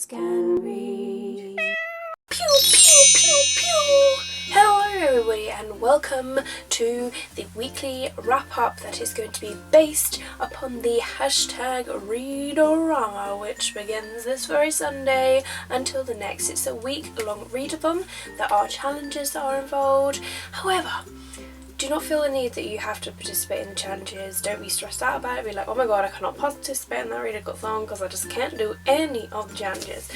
kids can read. Pew pew pew pew! Hello everybody and welcome to the weekly wrap-up that is going to be based upon the hashtag Readorama, which begins this very Sunday until the next. It's a week-long readathon. There are challenges that are involved. However, do not feel the need that you have to participate in the challenges. Don't be stressed out about it. Be like, oh my god, I cannot participate in that readathon because I just can't do any of the challenges.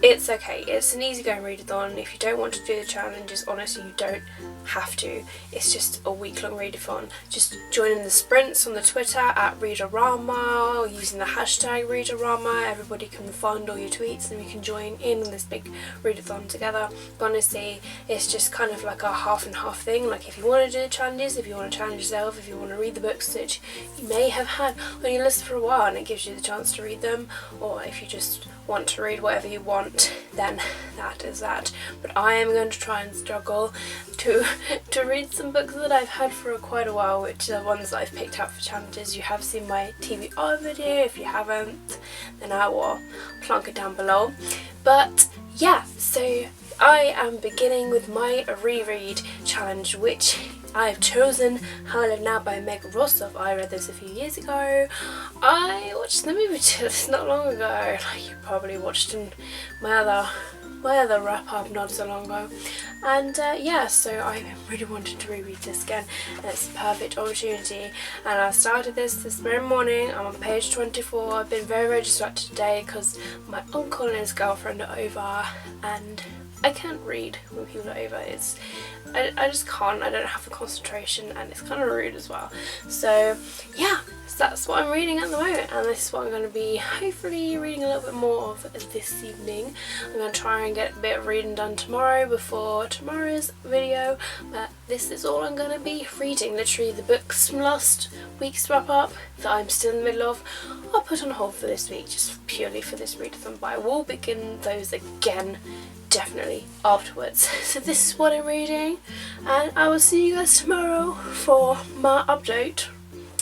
It's okay, it's an easygoing readathon. If you don't want to do the challenges, honestly, you don't have to. It's just a week-long readathon. Just join in the sprints on the Twitter at Readorama, or using the hashtag Readorama. Everybody can find all your tweets and we can join in on this big readathon together. But honestly, it's just kind of like a half and half thing. Like, if you want to do the challenges, if you want to challenge yourself, if you want to read the books that you may have had on your list for a while and it gives you the chance to read them, or if you just want to read whatever you want, then that is that. But I am going to try and struggle to read some books that I've had for quite a while, which are ones that I've picked out for challenges. You have seen my TBR video. If you haven't, then I will plonk it down below. But yeah, so I am beginning with my reread challenge, which I've chosen How I Live Now by Meg Rossoff. I read this a few years ago. I watched the movie just not long ago. Like, you probably watched my other wrap-up not so long ago. And yeah, so I really wanted to reread this again, and it's a perfect opportunity. And I started this very morning. I'm on page 24. I've been very, very distracted today because my uncle and his girlfriend are over, and I can't read when people are over. I just can't. I don't have the concentration, and it's kind of rude as well. So yeah, that's what I'm reading at the moment, and this is what I'm going to be hopefully reading a little bit more of this evening. I'm going to try and get a bit of reading done tomorrow before tomorrow's video, but this is all I'm going to be reading. Literally the books from last week's wrap up that I'm still in the middle of, I'll put on hold for this week just purely for this readathon, but I will begin those again definitely afterwards. So this is what I'm reading, and I will see you guys tomorrow for my update.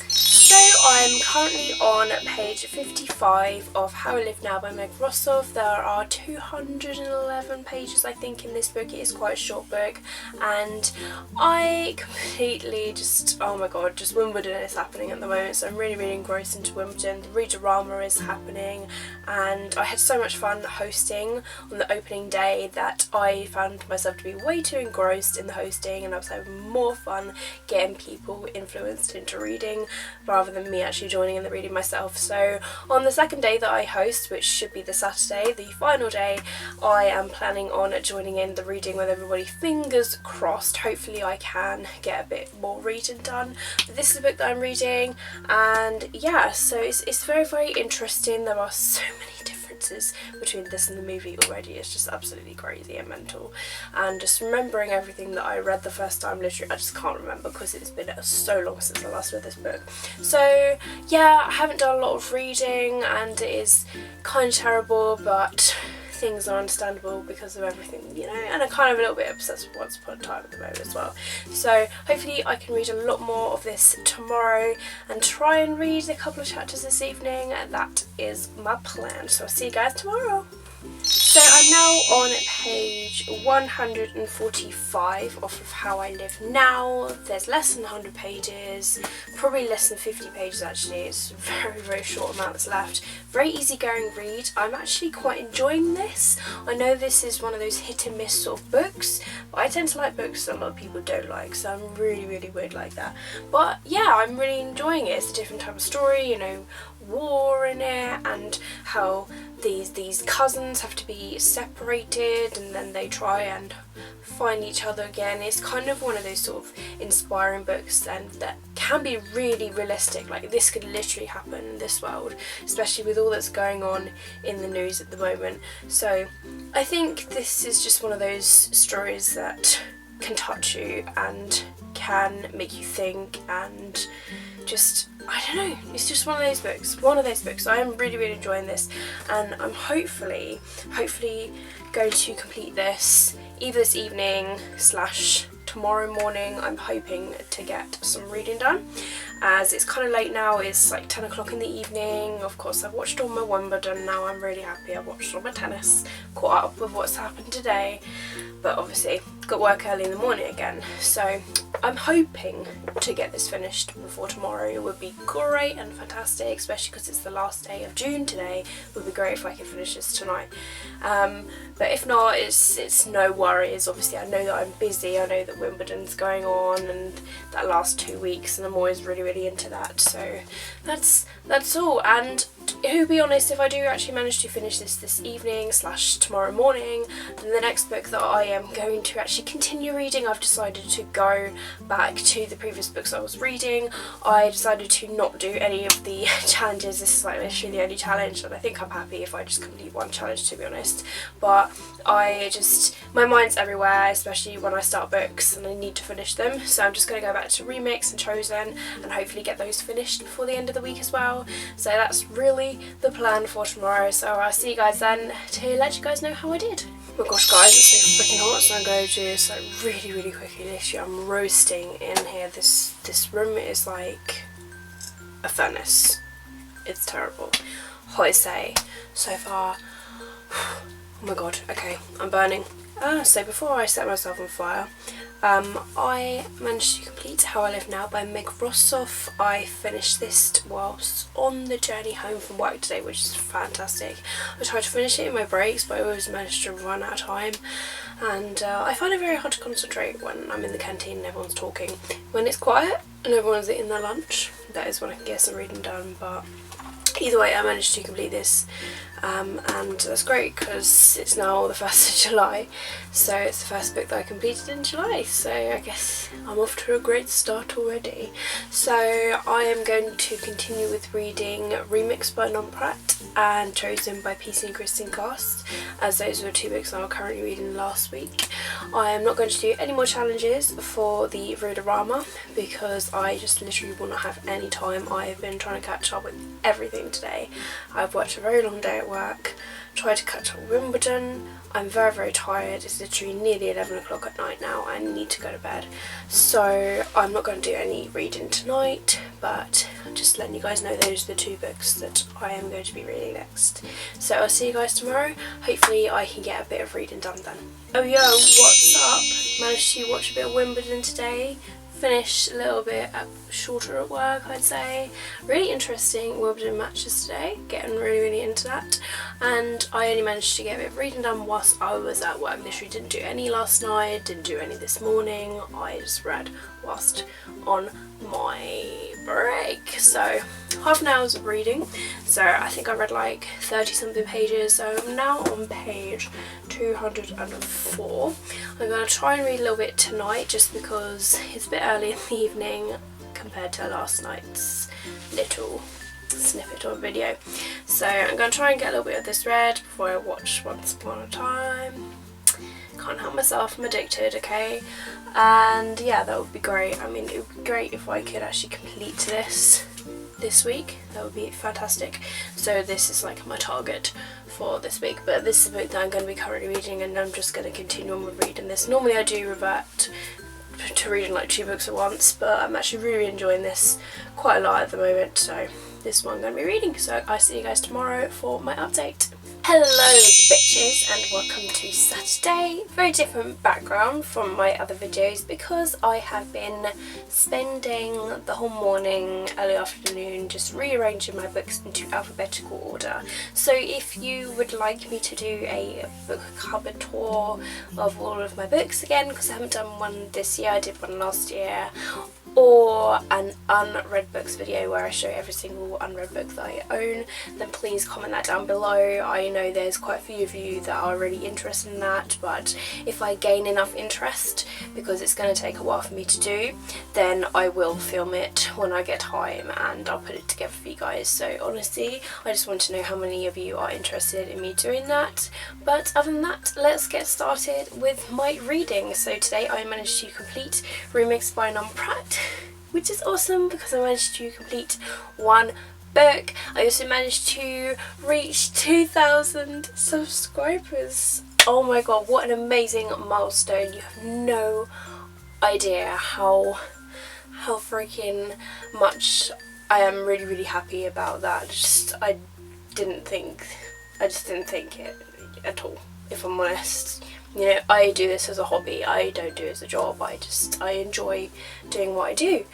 So I'm currently on page 55 of How I Live Now by Meg Rossoff. There are 211 pages I think in this book. It is quite a short book, and I completely just, oh my god, just Wimbledon is happening at the moment, so I'm really, really engrossed into Wimbledon. The Readorama is happening, and I had so much fun hosting on the opening day that I found myself to be way too engrossed in the hosting, and I was having more fun getting people influenced into reading rather than me actually joining in the reading myself. So on the second day that I host, which should be the Saturday, the final day, I am planning on joining in the reading with everybody. Fingers crossed, hopefully I can get a bit more reading done. But this is a book that I'm reading, and yeah, so it's very, very interesting. There are so many differences between this and the movie already. It's just absolutely crazy and mental, and just remembering everything that I read the first time, literally I just can't remember because it's been so long since I last read this book. So yeah, I haven't done a lot of reading and it is kind of terrible, but things are understandable because of everything, you know, and I'm kind of a little bit obsessed with Once Upon a Time at the moment as well. So hopefully I can read a lot more of this tomorrow and try and read a couple of chapters this evening. That is my plan. So I'll see you guys tomorrow. So I'm now on page 145 off of How I Live Now. There's less than 100 pages, probably less than 50 pages actually. It's a very, very short amount that's left. Very easygoing read. I'm actually quite enjoying this. I know this is one of those hit and miss sort of books, but I tend to like books that a lot of people don't like, so I'm really, really weird like that. But yeah, I'm really enjoying it. It's a different type of story, you know, war in it, and how these cousins have to be separated and then they try and find each other again. It's kind of one of those sort of inspiring books, and that can be really realistic. Like, this could literally happen in this world, especially with all that's going on in the news at the moment. So I think this is just one of those stories that can touch you and can make you think, and just, I don't know, it's just one of those books. I am really, really enjoying this, and I'm hopefully going to complete this either this evening / tomorrow morning. I'm hoping to get some reading done, as it's kind of late now. It's like 10 o'clock in the evening. Of course, I've watched all my Wimbledon now. I'm really happy. I've watched all my tennis, caught up with what's happened today, but obviously got work early in the morning again. So I'm hoping to get this finished before tomorrow. It would be great and fantastic, especially because it's the last day of June today. It would be great if I could finish this tonight. But if not, it's no worries. Obviously, I know that I'm busy. I know that Wimbledon's going on and that last 2 weeks, and I'm always really into that. So that's all. And to be honest, if I do actually manage to finish this evening / tomorrow morning, then the next book that I am going to actually continue reading, I've decided to go back to the previous books I was reading. I decided to not do any of the challenges. This is like literally the only challenge, and I think I'm happy if I just complete one challenge, to be honest. But my mind's everywhere, especially when I start books and I need to finish them. So I'm just going to go back to Remix and Chosen and hopefully get those finished before the end of the week as well. So that's really the plan for tomorrow. So I'll see you guys then to let you guys know how I did. Oh my gosh guys, it's so freaking hot, so I'm going to do this like really quickly. Literally, I'm roasting in here. This room is like a furnace. It's terrible. Hot as say so far. Oh my god, okay, I'm burning. So before I set myself on fire, I managed to complete How I Live Now by Meg Rossoff. I finished this whilst on the journey home from work today, which is fantastic. I tried to finish it in my breaks, but I always managed to run out of time. And I find it very hard to concentrate when I'm in the canteen and everyone's talking. When it's quiet and everyone's eating their lunch, that is when I can get some reading done. But either way, I managed to complete this, and that's great because it's now the 1st of July, so it's the first book that I completed in July, so I guess I'm off to a great start already. So I am going to continue with reading Remix by Non Pratt and Chosen by PC and Kristen Cast, as those were 2 books I was currently reading last week. I am not going to do any more challenges for the Readorama because I just literally will not have any time. I have been trying to catch up with everything today. I've worked a very long day at work, tried to catch up with Wimbledon. I'm very tired. It's literally nearly 11 o'clock at night now. I need to go to bed, so I'm not going to do any reading tonight, but just letting you guys know those are the 2 books that I am going to be reading next. So I'll see you guys tomorrow. Hopefully I can get a bit of reading done then. Oh yo, what's up? Managed to watch a bit of Wimbledon today. Finished a little bit shorter at work, I'd say. Really interesting Wimbledon matches today, getting really into that, and I only managed to get a bit of reading done whilst I was at work. Literally didn't do any last night, didn't do any this morning. I just read whilst on my break. So half an hour's of reading, so I think I read like 30 something pages, so I'm now on page 204. I'm going to try and read a little bit tonight just because it's a bit early in the evening compared to last night's little snippet of a video. So I'm going to try and get a little bit of this read before I watch Once Upon a Time. Can't help myself, I'm addicted, okay? And yeah, that would be great. I mean, it would be great if I could actually complete this week. That would be fantastic. So this is like my target for this week, but this is a book that I'm going to be currently reading, and I'm just going to continue on with reading this. Normally I do revert to reading like 2 books at once, but I'm actually really enjoying this quite a lot at the moment, so this is what I'm going to be reading. So I'll see you guys tomorrow for my update. Hello bitches and welcome to Saturday. Very different background from my other videos because I have been spending the whole morning, early afternoon just rearranging my books into alphabetical order. So if you would like me to do a book cupboard tour of all of my books again, because I haven't done one this year, I did one last year, or an unread books video where I show every single unread book that I own, then please comment that down below. I know there's quite a few of you that are really interested in that, but if I gain enough interest, because it's going to take a while for me to do, then I will film it when I get time and I'll put it together for you guys. So honestly, I just want to know how many of you are interested in me doing that. But other than that, let's get started with my reading. So today I managed to complete Remix by Non Pratt, which is awesome because I managed to complete 1 book. I also managed to reach 2,000 subscribers. Oh my god, what an amazing milestone. You have no idea how how freaking much I am really happy about that. I just didn't think it at all, if I'm honest. You know, I do this as a hobby, I don't do it as a job. I enjoy doing what I do,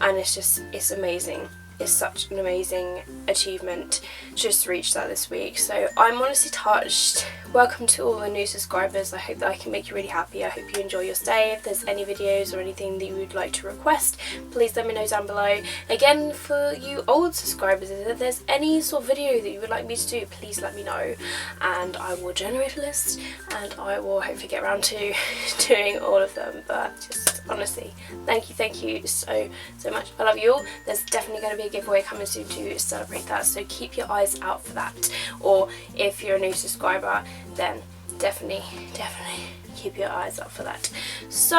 and it's amazing. It's such an amazing achievement just to reach that this week. So I'm honestly touched. Welcome to all the new subscribers. I hope that I can make you really happy. I hope you enjoy your stay. If there's any videos or anything that you would like to request, please let me know down below. Again, for you old subscribers, if there's any sort of video that you would like me to do, please let me know, and I will generate a list and I will hopefully get around to doing all of them. But just honestly, thank you so much. I love you all. There's definitely going to be a giveaway coming soon to celebrate that, so keep your eyes out for that. Or if you're a new subscriber, then definitely keep your eyes out for that. So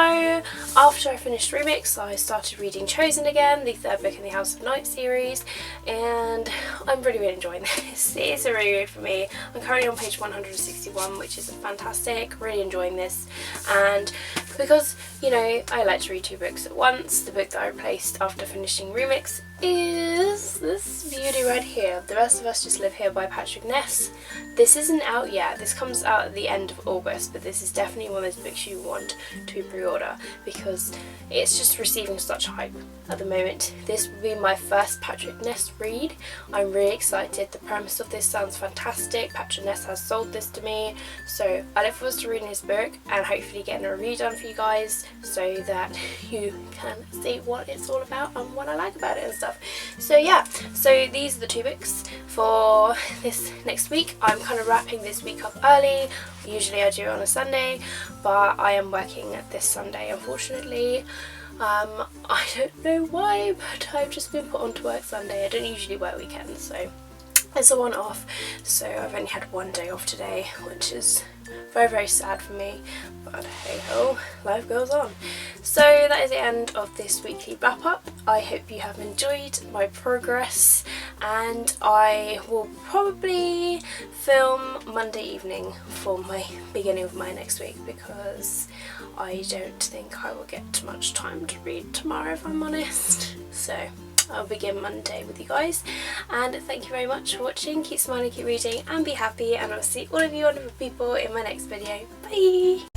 after I finished Remix, I started reading Chosen again, the third book in the House of Night series, and I'm really enjoying this. It is a really good for me. I'm currently on page 161, which is fantastic. Really enjoying this, and because, you know, I like to read 2 books at once, the book that I replaced after finishing Remix is this beauty right here, The Rest of Us Just Live Here by Patrick Ness. This isn't out yet. This comes out at the end of August, but this is definitely one of those books you want to pre-order because it's just receiving such hype at the moment. This will be my first Patrick Ness read. I'm really excited. The premise of this sounds fantastic. Patrick Ness has sold this to me, so I look forward to reading his book and hopefully getting a review done for you guys so that you can see what it's all about and what I like about it and stuff. So yeah, so these are the 2 books for this next week. I'm kind of wrapping this week up early. Usually I do it on a Sunday, but I am working this Sunday, unfortunately. I don't know why, but I've just been put onto work Sunday. I don't usually work weekends, so it's a one-off. So I've only had 1 day off today, which is very sad for me, but hey ho, life goes on. So that is the end of this weekly wrap up. I hope you have enjoyed my progress, and I will probably film Monday evening for my beginning of my next week because I don't think I will get much time to read tomorrow, if I'm honest. So I'll begin Monday with you guys, and thank you very much for watching. Keep smiling, keep reading, and be happy, and I'll see all of you wonderful people in my next video. Bye!